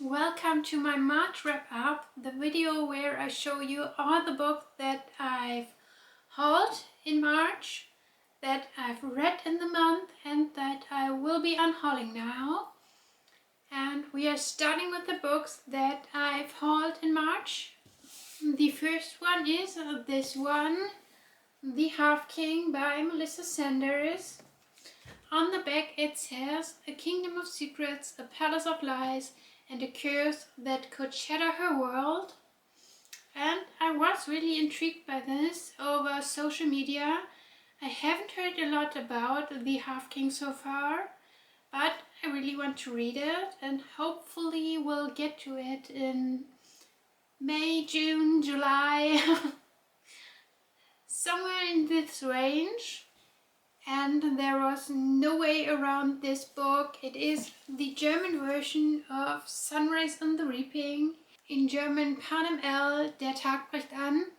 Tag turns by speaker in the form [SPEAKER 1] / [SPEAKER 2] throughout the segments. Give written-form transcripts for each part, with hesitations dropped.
[SPEAKER 1] Welcome to my March wrap-up, the video where I show you all the books that I've hauled in March, that I've read in the month and that I will be unhauling now. And we are starting with the books that I've hauled in March. The first one is this one, The Half King by Melissa Sanders. On the back it says, "A kingdom of secrets, a palace of lies, and a curse that could shatter her world." And I was really intrigued by this over social media. I haven't heard a lot about The Half King so far, but I really want to read it and hopefully we'll get to it in May, June, July, somewhere in this range. And there was no way around this book. It is the German version of Sunrise and the Reaping. In German, Panem L, Der Tag bricht an.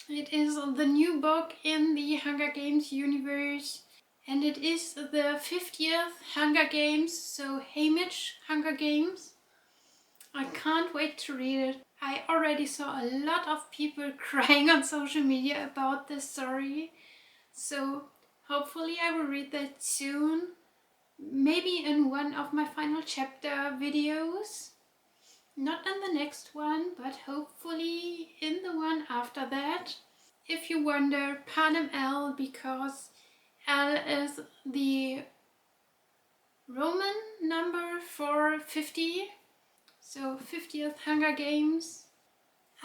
[SPEAKER 1] It is the new book in the Hunger Games universe. And it is the 50th Hunger Games, so Haymitch Hunger Games. I can't wait to read it. I already saw a lot of people crying on social media about this story. So hopefully I will read that soon, maybe in one of my final chapter videos. Not in the next one, but hopefully in the one after that. If you wonder, Panem L, because L is the Roman number for 50, so 50th Hunger Games.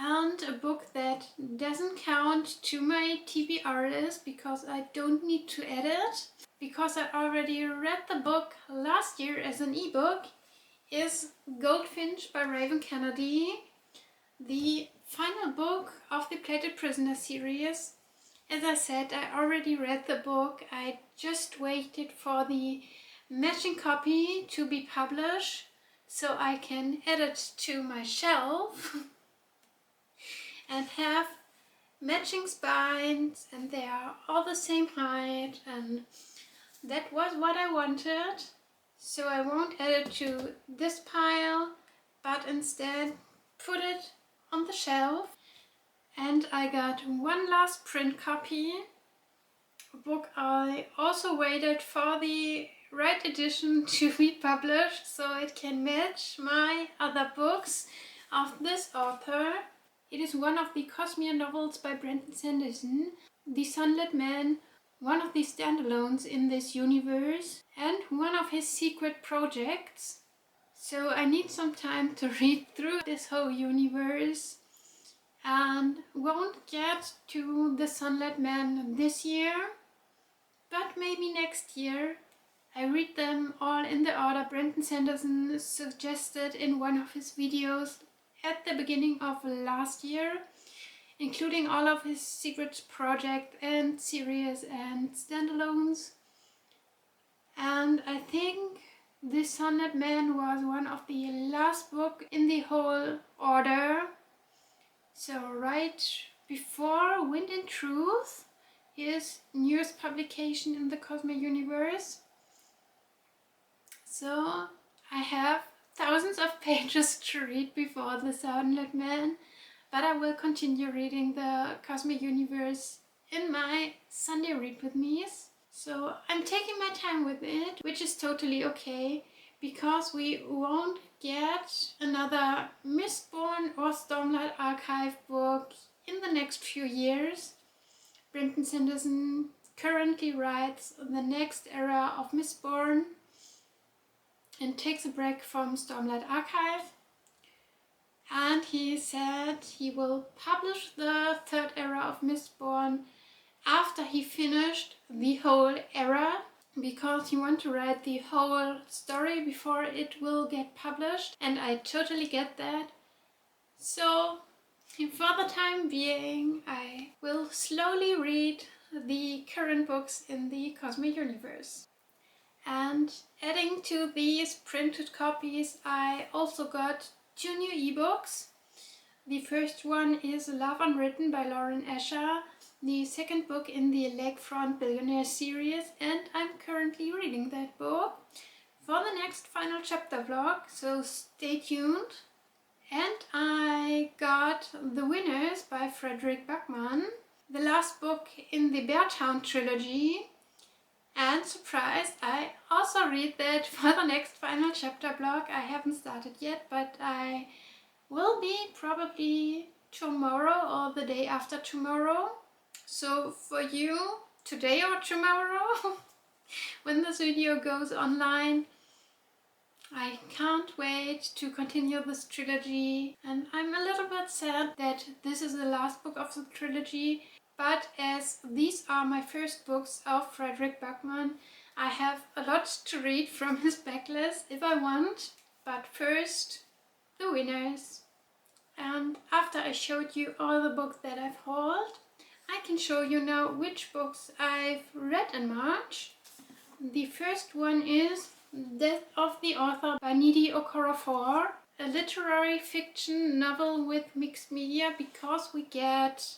[SPEAKER 1] And a book that doesn't count to my TBR list because I don't need to edit, because I already read the book last year as an ebook, is Goldfinch by Raven Kennedy, the final book of the Plated Prisoner series. As I said, I already read the book. I just waited for the matching copy to be published so I can add it to my shelf. And have matching spines, and they are all the same height, and that was what I wanted. So I won't add it to this pile, but instead put it on the shelf. And I got one last print copy, a book I also waited for the right edition to be published so it can match my other books of this author. It is one of the Cosmere novels by Brandon Sanderson, The Sunlit Man, one of the standalones in this universe, and one of his secret projects. So I need some time to read through this whole universe and won't get to The Sunlit Man this year, but maybe next year. I read them all in the order Brandon Sanderson suggested in one of his videos at the beginning of last year, including all of his secret project and series and standalones. And I think The Sunlit Man was one of the last book in the whole order. So right before Wind and Truth, his newest publication in the Cosmere universe. So I have thousands of pages to read before The Sunlit Man, but I will continue reading the Cosmere universe in my Sunday read with me's. So I'm taking my time with it, which is totally okay, because we won't get another Mistborn or Stormlight Archive book in the next few years. Brandon Sanderson currently writes the next era of Mistborn and takes a break from Stormlight Archive. And he said he will publish the third era of Mistborn after he finished the whole era, because he wants to write the whole story before it will get published, and I totally get that. So for the time being, I will slowly read the current books in the Cosmere universe. And adding to these printed copies, I also got 2 new ebooks. The first one is Love Unwritten by Lauren Asher, the second book in the Lakefront Billionaire series, and I'm currently reading that book. for the next final chapter vlog, so stay tuned. And I got The Winners by Frederick Backman, the last book in the Beartown trilogy. And surprise, I also read that for the next final chapter vlog. I haven't started yet, but I will be probably tomorrow or the day after tomorrow. So for you, today or tomorrow, when this video goes online, I can't wait to continue this trilogy, and I'm a little bit sad that this is the last book of the trilogy, but as these are my first books of Frederick Backman, I have a lot to read from his backlist if I want. But first, The Winners. And after I showed you all the books that I've hauled, I can show you now which books I've read in March. The first one is Death of the Author by Nnedi Okorafor, a literary fiction novel with mixed media, because we get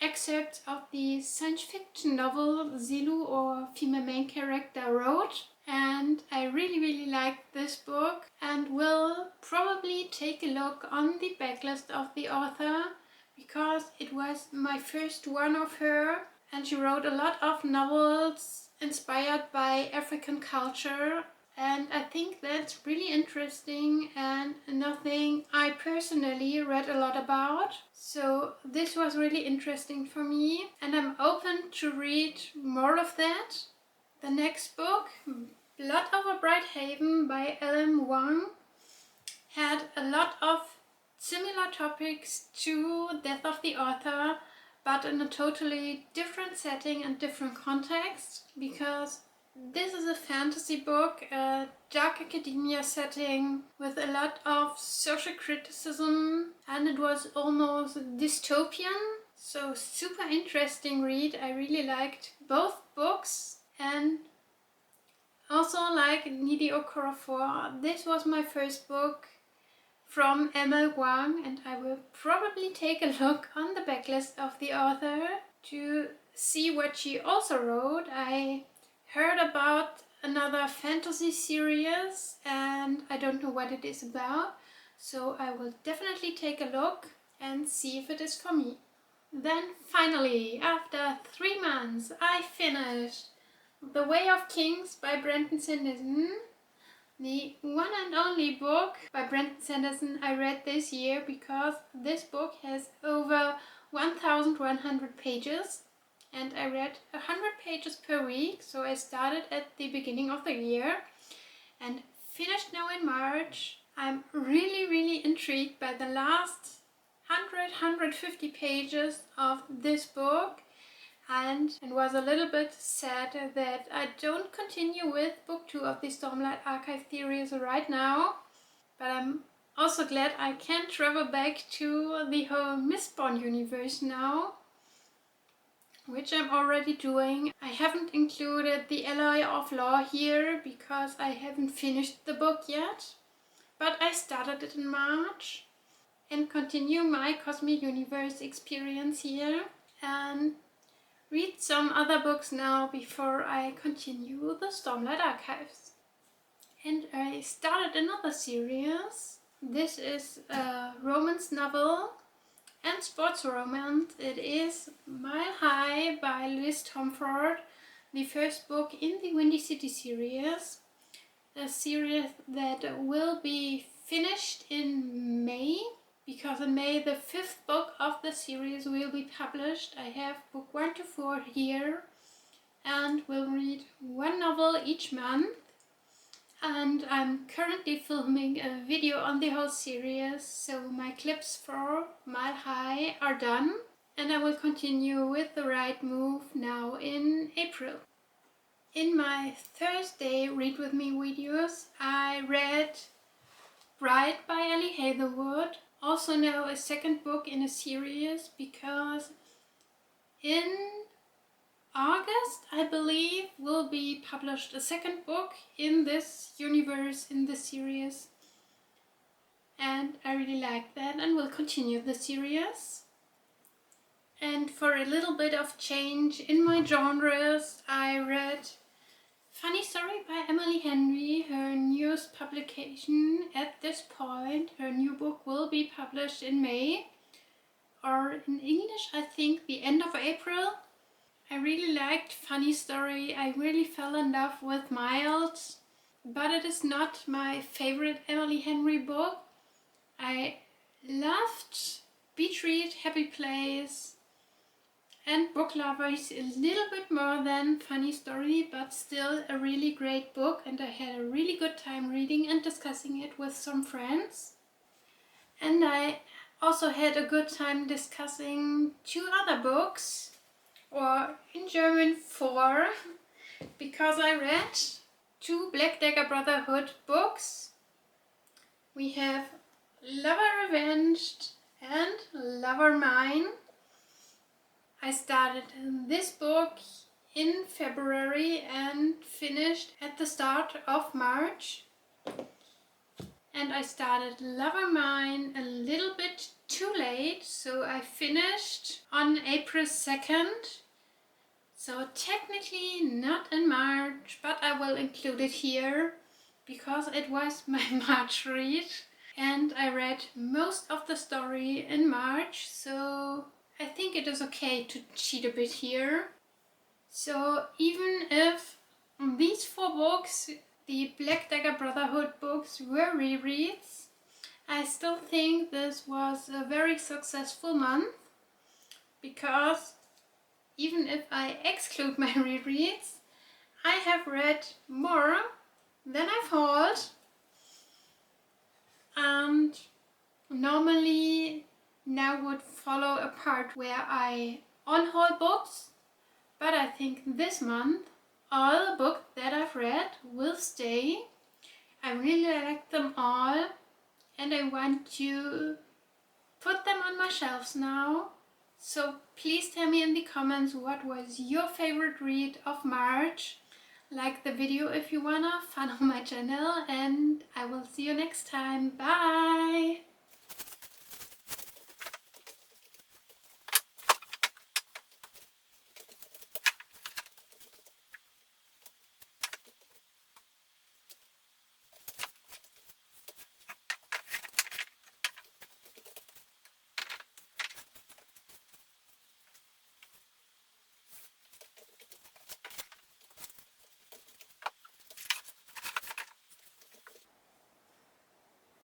[SPEAKER 1] excerpts of the science fiction novel Zelu, or Female Main Character, wrote. And I really liked this book and will probably take a look on the backlist of the author, because it was my first one of her, and she wrote a lot of novels inspired by African culture, and I think that's really interesting and nothing I personally read a lot about. So this was really interesting for me, and I'm open to read more of that. The next book, Blood Over Bright Haven by L.M. Wang, had a lot of similar topics to Death of the Author, but in a totally different setting and different context, because this is a fantasy book, a dark academia setting with a lot of social criticism, and it was almost dystopian. So super interesting read. I really liked both books, and also like Nnedi Okorafor, this was my first book from M.L. Wang, and I will probably take a look on the backlist of the author to see what she also wrote. I heard about another fantasy series and I don't know what it is about, so I will definitely take a look and see if it is for me. Then finally, after 3 months, I finished The Way of Kings by Brandon Sanderson. The one and only book by Brandon Sanderson I read this year, because this book has over 1,100 pages and I read 100 pages per week, so I started at the beginning of the year and finished now in March. I'm really intrigued by the last 150 pages of this book, and was a little bit sad that I don't continue with book 2 of the Stormlight Archive series right now. But I'm also glad I can travel back to the whole Mistborn universe now, which I'm already doing. I haven't included the Alloy of Law here because I haven't finished the book yet, but I started it in March and continue my Cosmic Universe experience here, and read some other books now before I continue the Stormlight Archives. And I started another series. This is a romance novel and sports romance. It is Mile High by Liz Tomford, the first book in the Windy City series. A series that will be finished in May, because in May the 5th book of the series will be published. I have book 1 to 4 here and will read 1 novel each month. And I'm currently filming a video on the whole series, so my clips for Mile High are done. And I will continue with The Right Move now in April. In my Thursday Read With Me videos, I read Bride by Ellie Hazelwood. Also now a second book in a series, because in August, I believe, will be published a second book in this universe, in this series. And I really like that and will continue the series. And for a little bit of change in my genres, I read Funny Story by Emily Henry, her newest publication at this point. Her new book will be published in May, or in English I think the end of April. I really liked Funny Story. I really fell in love with Miles, but it is not my favorite Emily Henry book. I loved Beach Read, Happy Place and Book Lovers a little bit more than Funny Story, but still a really great book, and I had a really good time reading and discussing it with some friends. And I also had a good time discussing 2 other books, or in German 4, because I read 2 Black Dagger Brotherhood books. We have Lover Revenged and Lover Mine. I started this book in February and finished at the start of March. And I started Lover Mine a little bit too late, so I finished on April 2nd. So technically not in March, but I will include it here because it was my March read. And I read most of the story in March, so I think it is okay to cheat a bit here. So even if these 4 books, the Black Dagger Brotherhood books, were rereads, I still think this was a very successful month, because even if I exclude my rereads, I have read more than I've hauled. And normally now would follow a part where I unhaul books, but I think this month all the books that I've read will stay. I really like them all, and I want to put them on my shelves now. So please tell me in the comments what was your favorite read of March. Like the video if you wanna, follow my channel, and I will see you next time. Bye!